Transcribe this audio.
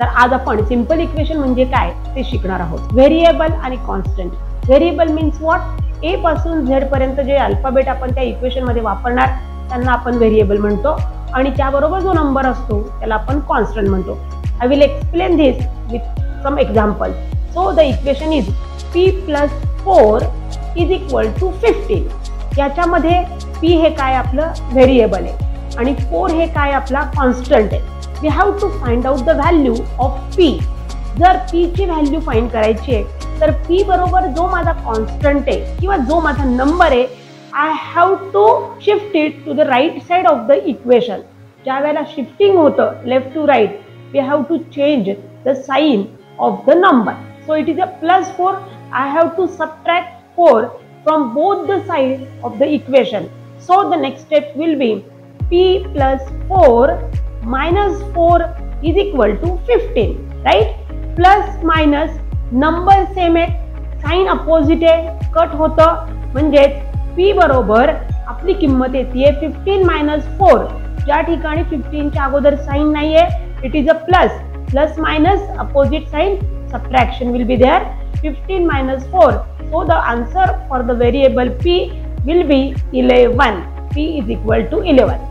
तर आज आपण सिंपल इक्वेशन म्हणजे काय ते शिकणार आहोत. व्हेरिएबल आणि constant. Variable means what? A पासून झेड पर्यंत जे अल्फाबेट आपण त्या इक्वेशन मध्ये वापरणार त्यांना आपण व्हेरिएबल म्हणतो आणि त्याबरोबर जो नंबर असतो त्याला आपण कॉन्स्टंट म्हणतो. I will explain this with some example. So the equation is p + 4 = 15. याच्यामध्ये p हे काय आपलं व्हेरिएबल आहे आणि 4 हे काय आपला कॉन्स्टंट आहे. We have to find out the value of p. जर p ची व्हॅल्यू फाइंड करायची आहे तर p बरोबर जो माझा कॉन्स्टंट आहे किंवा जो माझा नंबर आहे I have to shift it to the right side of the equation. ज्या वेळेला शिफ्टिंग होतं left to right we have to change the sign of the number. So it is a +4. I have to subtract 4 from both the sides of the equation. So the next step will be p + 4 - 4 = 15. Right? Plus minus number same आहे, sign opposite आहे, cut होतं म्हणजे p बरोबर आपली किंमत येते 15 - 4. ज्या ठिकाणी 15 च्या अगोदर साइन नाहीये it is a plus minus opposite sign subtraction will be there. 15 - 4. So the answer for the variable p will be 11. p is equal to 11.